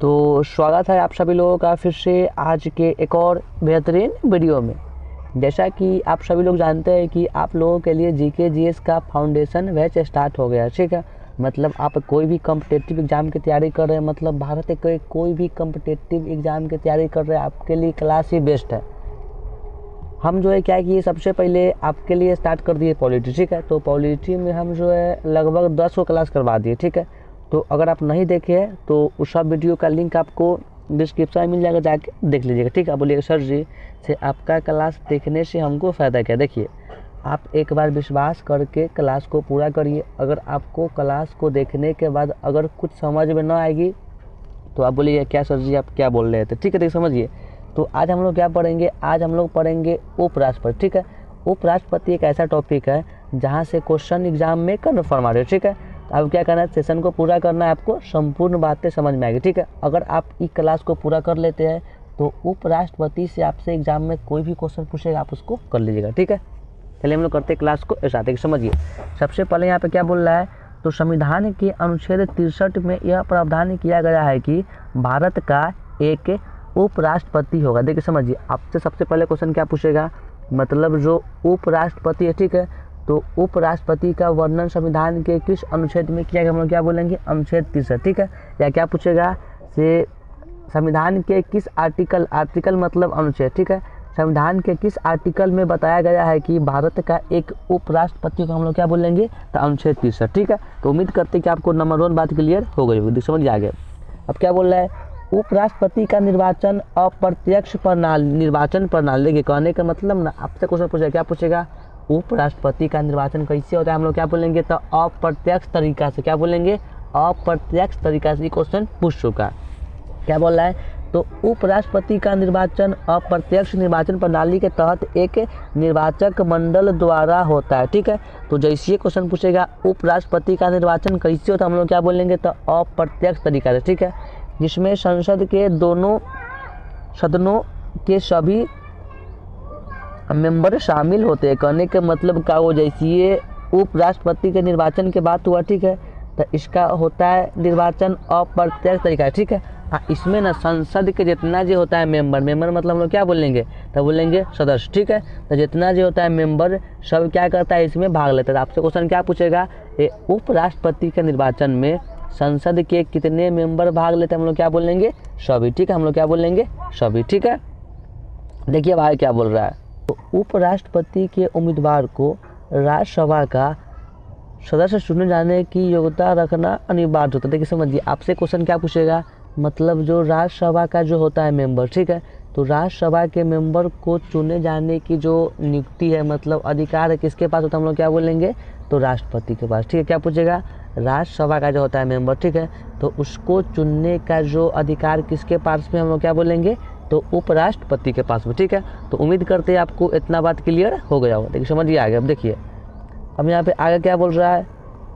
तो स्वागत है आप सभी लोगों का फिर से आज के एक और बेहतरीन वीडियो में। जैसा कि आप सभी लोग जानते हैं कि आप लोगों के लिए जीके जीएस का फाउंडेशन बैच स्टार्ट हो गया है, ठीक है। मतलब आप कोई भी कम्पिटेटिव एग्ज़ाम की तैयारी कर रहे हैं, मतलब भारत के कोई भी कम्पिटेटिव एग्ज़ाम की तैयारी कर रहे हैं, आपके लिए क्लास ही बेस्ट है। हम जो है क्या कि सबसे पहले आपके लिए स्टार्ट कर दिए पॉलिटी, ठीक है। तो पॉलिटी में हम जो है लगभग 10 को क्लास करवा दिए, ठीक है। तो अगर आप नहीं देखे हैं तो उस सब वीडियो का लिंक आपको डिस्क्रिप्शन में मिल जाएगा, जाके देख लीजिएगा, ठीक है। आप बोलिएगा सर जी से आपका क्लास देखने से हमको फ़ायदा क्या। देखिए, आप एक बार विश्वास करके क्लास को पूरा करिए। अगर आपको क्लास को देखने के बाद अगर कुछ समझ में ना आएगी तो आप बोलिए क्या सर जी आप क्या बोल रहे थे, ठीक है। देखिए समझिए, तो आज हम लोग क्या पढ़ेंगे, आज हम लोग पढ़ेंगे उपराष्ट्रपति, ठीक है। उपराष्ट्रपति एक ऐसा टॉपिक है जहाँ से क्वेश्चन एग्जाम में कन्फर्म आ रहे हो, ठीक है। अब क्या करना है, सेशन को पूरा करना है, आपको संपूर्ण बातें समझ में आएगी, ठीक है। अगर आप इस क्लास को पूरा कर लेते हैं तो उपराष्ट्रपति से आपसे एग्जाम में कोई भी क्वेश्चन पूछेगा आप उसको कर लीजिएगा, ठीक है। चलिए हम लोग करते हैं क्लास को स्टार्ट। समझिए, सबसे पहले यहाँ पे क्या बोल रहा है, तो संविधान के अनुच्छेद 63 में यह प्रावधान किया गया है कि भारत का एक उपराष्ट्रपति होगा। देखिए समझिए, आपसे सबसे पहले क्वेश्चन क्या पूछेगा, मतलब जो उपराष्ट्रपति है, ठीक है। तो उपराष्ट्रपति का वर्णन संविधान के किस अनुच्छेद में किया गया, हम लोग क्या बोलेंगे अनुच्छेद 63, ठीक है। या क्या पूछेगा से संविधान के किस आर्टिकल मतलब अनुच्छेद, ठीक है। संविधान के किस आर्टिकल में बताया गया है कि भारत का एक उपराष्ट्रपति को हम लोग क्या बोलेंगे, तो अनुच्छेद 63, ठीक है। तो उम्मीद करते हैं कि आपको नंबर 1 बात क्लियर हो गई होगी, समझ आ गया। अब क्या बोल रहा है, उपराष्ट्रपति का निर्वाचन अप्रत्यक्ष निर्वाचन प्रणाली। देखिए कहने का मतलब ना, आपसे क्वेश्चन पूछेगा, क्या पूछेगा, उपराष्ट्रपति का निर्वाचन कैसे होता है, हम लोग क्या बोलेंगे, तो अप्रत्यक्ष तरीका से। क्या बोलेंगे, अप्रत्यक्ष तरीका से। क्वेश्चन पूछ चुका, क्या बोल रहा है, तो उपराष्ट्रपति का निर्वाचन अप्रत्यक्ष निर्वाचन प्रणाली के तहत एक निर्वाचक मंडल द्वारा होता है, ठीक है। तो जैसे ये क्वेश्चन पूछेगा उपराष्ट्रपति का निर्वाचन कैसे होता है, हम लोग क्या बोलेंगे, तो अप्रत्यक्ष तरीका से, ठीक है। जिसमें संसद के दोनों सदनों के सभी मेंबर शामिल होते हैं। कहने का मतलब का वो जैसे ये उपराष्ट्रपति के निर्वाचन के बात हुआ, ठीक है। तो इसका होता है निर्वाचन अप्रत्यक्ष तरीका, ठीक है। इसमें ना संसद के जितना जो होता है मेंबर मतलब हम लोग क्या बोलेंगे, तो बोलेंगे सदस्य, ठीक है। तो जितना जो होता है मेंबर सब क्या करता है, इसमें भाग लेता है। आपसे क्वेश्चन क्या पूछेगा, ये उपराष्ट्रपति के निर्वाचन में संसद के कितने मेंबर भाग लेते हैं, हम लोग क्या बोलेंगे, सभी, ठीक है। हम लोग क्या बोलेंगे, सभी, ठीक है। देखिए भाई क्या बोल रहा है, तो उपराष्ट्रपति के उम्मीदवार को राज्यसभा का सदस्य चुने जाने की योग्यता रखना अनिवार्य होता है। देखिए समझिए, आपसे क्वेश्चन क्या पूछेगा, मतलब जो राज्यसभा का जो होता है मेंबर, ठीक है। तो राज्यसभा के मेंबर को चुने जाने की जो नियुक्ति है, मतलब अधिकार है, किसके पास होता है, हम लोग क्या बोलेंगे, तो राष्ट्रपति के पास, ठीक है। क्या पूछेगा, राज्यसभा का जो होता है मेंबर, ठीक है, तो उसको चुनने का जो अधिकार किसके पास में, हम लोग क्या बोलेंगे, तो उपराष्ट्रपति के पास में, ठीक है। तो उम्मीद करते हैं आपको इतना बात क्लियर हो गया होगा। देखिए समझिए आगे। अब देखिए, अब यहाँ पे आगे क्या बोल रहा है,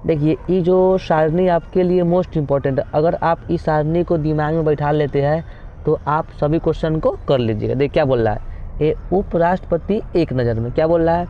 देखिए ये जो सारणी आपके लिए मोस्ट इम्पॉर्टेंट है। अगर आप इस सारणी को दिमाग में बैठा लेते हैं तो आप सभी क्वेश्चन को कर लीजिएगा। देखिए क्या बोल रहा है, ये उपराष्ट्रपति एक नज़र में, क्या बोल रहा है,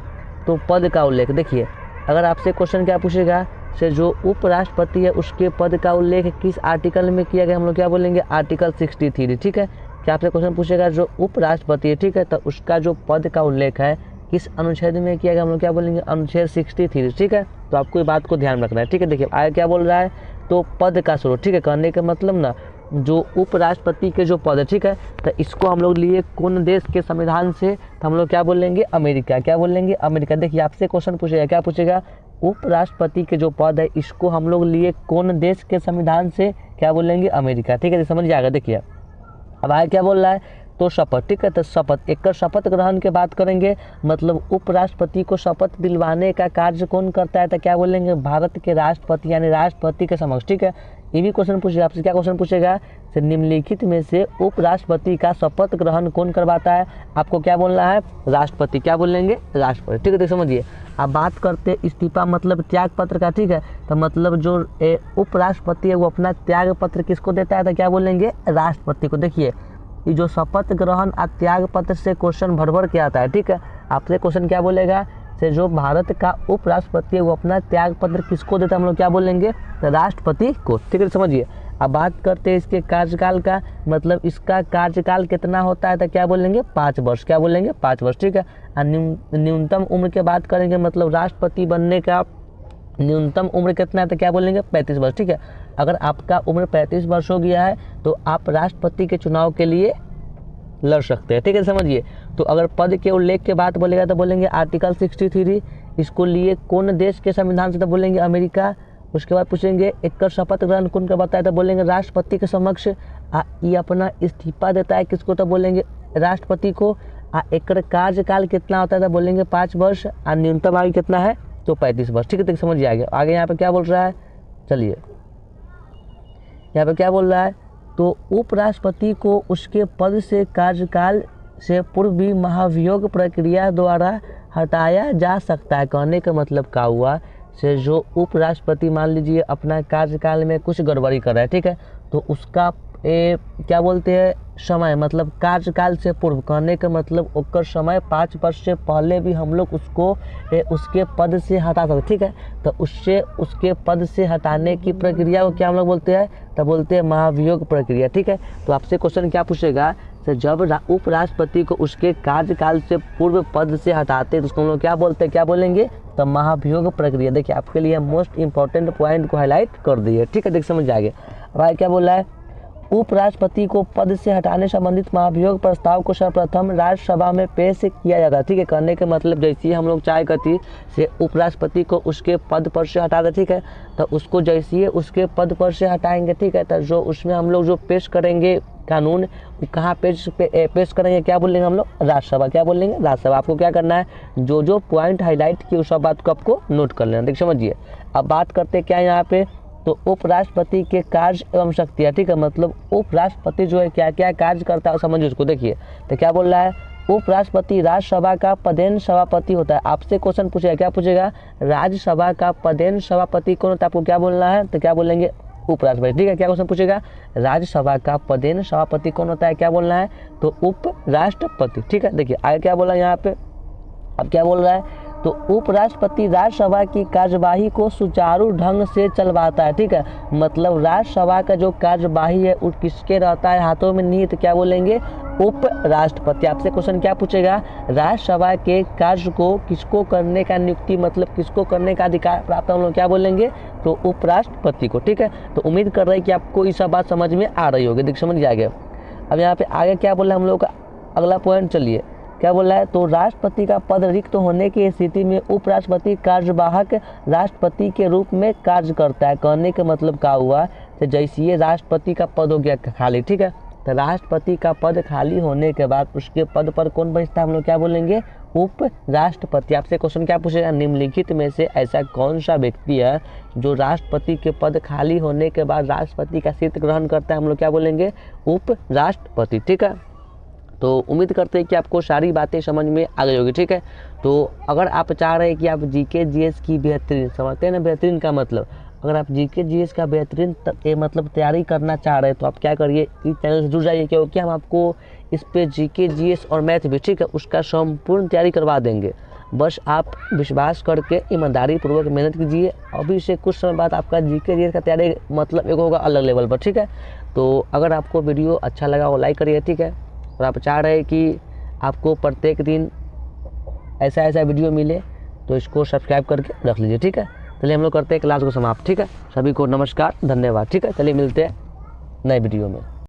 तो पद का उल्लेख। देखिए अगर आपसे क्वेश्चन क्या पूछेगा, से जो उपराष्ट्रपति है उसके पद का उल्लेख किस आर्टिकल में किया गया, हम लोग क्या बोलेंगे, आर्टिकल 63, ठीक है। क्या आपसे क्वेश्चन पूछेगा जो उपराष्ट्रपति है, ठीक है, तो उसका जो पद का उल्लेख है किस अनुच्छेद में किया गया, हम लोग क्या बोलेंगे, अनुच्छेद 63, ठीक है। तो आपको ये बात को ध्यान रखना है, ठीक है। देखिए आगे क्या बोल रहा है, तो पद का स्रोत, ठीक है। कहने का मतलब ना, जो उपराष्ट्रपति के जो पद है, ठीक है, तो इसको हम लोग लिए कौन देश के संविधान से, तो हम लोग क्या बोलेंगे, अमेरिका। क्या बोलेंगे, अमेरिका। देखिए आपसे क्वेश्चन पूछेगा, क्या पूछेगा, उपराष्ट्रपति के जो पद है इसको हम लोग लिए कौन देश के संविधान से, क्या बोलेंगे, अमेरिका, ठीक है। समझ जाएगा। देखिए अब आगे क्या बोल रहा है, तो शपथ, ठीक है। तो शपथ, एक शपथ ग्रहण की बात करेंगे, मतलब उपराष्ट्रपति को शपथ दिलवाने का कार्य कौन करता है, तो क्या बोलेंगे, भारत के राष्ट्रपति यानी राष्ट्रपति के समक्ष, ठीक है। ये भी क्वेश्चन पूछेगा आपसे, क्या क्वेश्चन पूछेगा, से निम्नलिखित में से उपराष्ट्रपति का शपथ ग्रहण कौन करवाता है, आपको क्या बोलना है, राष्ट्रपति। क्या बोलेंगे, राष्ट्रपति, ठीक है। तो समझिए, आप बात करते इस्तीफा मतलब त्याग पत्र का, ठीक है। तो मतलब जो उपराष्ट्रपति है वो अपना त्याग पत्र किसको देता है, तो क्या बोलेंगे, राष्ट्रपति को। देखिए ये जो शपथ ग्रहण और त्याग पत्र से क्वेश्चन भर के आता है, ठीक है। आपसे क्वेश्चन क्या बोलेगा, से जो भारत का उपराष्ट्रपति है वो अपना त्याग पत्र किसको देता है, हम लोग क्या बोलेंगे, राष्ट्रपति को, ठीक है। समझिए अब बात करते हैं इसके कार्यकाल का, मतलब इसका कार्यकाल कितना होता है, तो क्या बोलेंगे 5 वर्ष, क्या बोलेंगे 5 वर्ष, ठीक है। और न्यूनतम उम्र की बात करेंगे, मतलब राष्ट्रपति बनने का न्यूनतम उम्र कितना है, तो क्या बोलेंगे 35 वर्ष, ठीक है। अगर आपका उम्र 35 वर्ष हो गया है तो आप राष्ट्रपति के चुनाव के लिए लड़ सकते हैं, ठीक है, समझिए। तो अगर पद के उल्लेख के बात बोलेगा तो बोलेंगे आर्टिकल 63, इसको लिए कौन देश के संविधान से, तो बोलेंगे अमेरिका। उसके बाद पूछेंगे एक शपथ ग्रहण कौन का बताया, तो बोलेंगे राष्ट्रपति के समक्ष। ये अपना इस्तीफा देता है किसको, तो बोलेंगे राष्ट्रपति को। एक कार्यकाल कितना होता है, तो बोलेंगे 5 वर्ष। और न्यूनतम आयु कितना है, तो 35 वर्ष, ठीक है। तो समझिए आगे यहाँ पे क्या बोल रहा है, चलिए यहाँ पे क्या बोल रहा है, तो उपराष्ट्रपति को उसके पद से कार्यकाल से पूर्व भी महाभियोग प्रक्रिया द्वारा हटाया जा सकता है। कहने का मतलब क्या हुआ, से जो उपराष्ट्रपति मान लीजिए अपना कार्यकाल में कुछ गड़बड़ी कर रहा है, ठीक है, तो उसका क्या बोलते हैं समय, मतलब कार्यकाल से पूर्व, कहने का मतलब ओकर समय 5 वर्ष से पहले भी हम लोग उसको उसके पद से हटा सकते, ठीक है। तो उसके पद से हटाने की प्रक्रिया को क्या हम लोग बोलते हैं, तो बोलते हैं महाभियोग प्रक्रिया, ठीक है। तो आपसे क्वेश्चन क्या पूछेगा, तो जब उपराष्ट्रपति को उसके कार्यकाल से पूर्व पद से हटाते तो उसको हम लोग क्या बोलते हैं, क्या बोलेंगे, तो महाभियोग प्रक्रिया। देखिए आपके लिए मोस्ट इंपॉर्टेंट पॉइंट को हाईलाइट कर दिए, ठीक है, देख समझ आगे। अब आगे क्या बोला है, उपराष्ट्रपति को पद से हटाने संबंधित महाभियोग प्रस्ताव को सर्वप्रथम राज्यसभा में पेश किया जाता है, ठीक है। कहने के मतलब जैसे हम लोग चाहे करती से उपराष्ट्रपति को उसके पद पर से हटा दे, ठीक है, तो उसको जैसे उसके पद पर से हटाएंगे, ठीक है, तो जो उसमें हम लोग जो पेश करेंगे कानून, कहाँ पेश करेंगे, क्या बोलेंगे हम लोग, राज्यसभा, क्या बोलेंगे, राज्यसभा। आपको क्या करना है, जो पॉइंट हाईलाइट की उस सब बात को आपको नोट कर लेना, देख समझिए। अब बात करते क्या यहाँ पे, तो उपराष्ट्रपति के कार्य एवं शक्तियाँ, ठीक है, मतलब उपराष्ट्रपति जो है क्या क्या कार्य करता है समझिए उसको। देखिए तो क्या बोल रहा है, उपराष्ट्रपति राज्यसभा का पदेन सभापति होता है। आपसे क्वेश्चन पूछेगा, क्या पूछेगा, राज्यसभा का पदेन सभापति कौन होता है, आपको क्या बोलना है, तो क्या बोलेंगे उपराष्ट्रपति, ठीक है। क्या क्वेश्चन पूछेगा, राज्यसभा का पदेन सभापति कौन होता है, क्या बोलना है, तो उपराष्ट्रपति, ठीक है। देखिए आगे क्या बोला यहाँ पे, अब क्या बोल रहा है, तो उपराष्ट्रपति राज्यसभा की कार्यवाही को सुचारू ढंग से चलवाता है, ठीक है। मतलब राज्यसभा का जो कार्यवाही है वो किसके रहता है, हाथों में नहीं, तो क्या बोलेंगे उपराष्ट्रपति। आपसे क्वेश्चन क्या पूछेगा, राज्यसभा के कार्य को किसको करने का नियुक्ति, मतलब किसको करने का अधिकार प्राप्त है, हम लोग क्या बोलेंगे, तो उपराष्ट्रपति को, ठीक है। तो उम्मीद कर रहे हैं कि आपको ये सब बात समझ में आ रही होगी, देख समझ जाएगा। अब यहाँ पे आगे क्या बोला हम लोग का अगला पॉइंट, चलिए क्या बोला है, तो राष्ट्रपति का पद रिक्त होने की स्थिति में उपराष्ट्रपति कार्यवाहक राष्ट्रपति के रूप में कार्य करता है। कहने का मतलब क्या हुआ, तो जैसे ये राष्ट्रपति का पद हो गया खाली, ठीक है, तो राष्ट्रपति का पद खाली होने के बाद उसके पद पर कौन बचता है, हम लोग क्या बोलेंगे, उपराष्ट्रपति। आपसे क्वेश्चन क्या पूछेगा, निम्नलिखित में से ऐसा कौन सा व्यक्ति है जो राष्ट्रपति के पद खाली होने के बाद राष्ट्रपति का सीट ग्रहण करता है, हम लोग क्या बोलेंगे, उपराष्ट्रपति, ठीक है। तो उम्मीद करते हैं कि आपको सारी बातें समझ में आ गई होगी, ठीक है। तो अगर आप चाह रहे हैं कि आप जीके जीएस की बेहतरीन, समझते हैं ना बेहतरीन का मतलब, अगर आप जीके जीएस का बेहतरीन मतलब तैयारी करना चाह रहे हैं तो आप क्या करिए, इस चैनल से जुड़ जाइए, क्योंकि हम आपको इस पे जीके जीएस और मैथ भी, ठीक है, उसका संपूर्ण तैयारी करवा देंगे। बस आप विश्वास करके ईमानदारी पूर्वक मेहनत कीजिए। अभी से कुछ समय बाद आपका जीके जीएस का तैयारी मतलब एक होगा अलग लेवल पर, ठीक है। तो अगर आपको वीडियो अच्छा लगा वो लाइक करिए, ठीक है। और आप चाह रहे हैं कि आपको प्रत्येक दिन ऐसा वीडियो मिले तो इसको सब्सक्राइब करके रख लीजिए, ठीक है। चलिए हम लोग करते हैं क्लास को समाप्त, ठीक है। सभी को नमस्कार, धन्यवाद, ठीक है। चलिए मिलते हैं नए वीडियो में।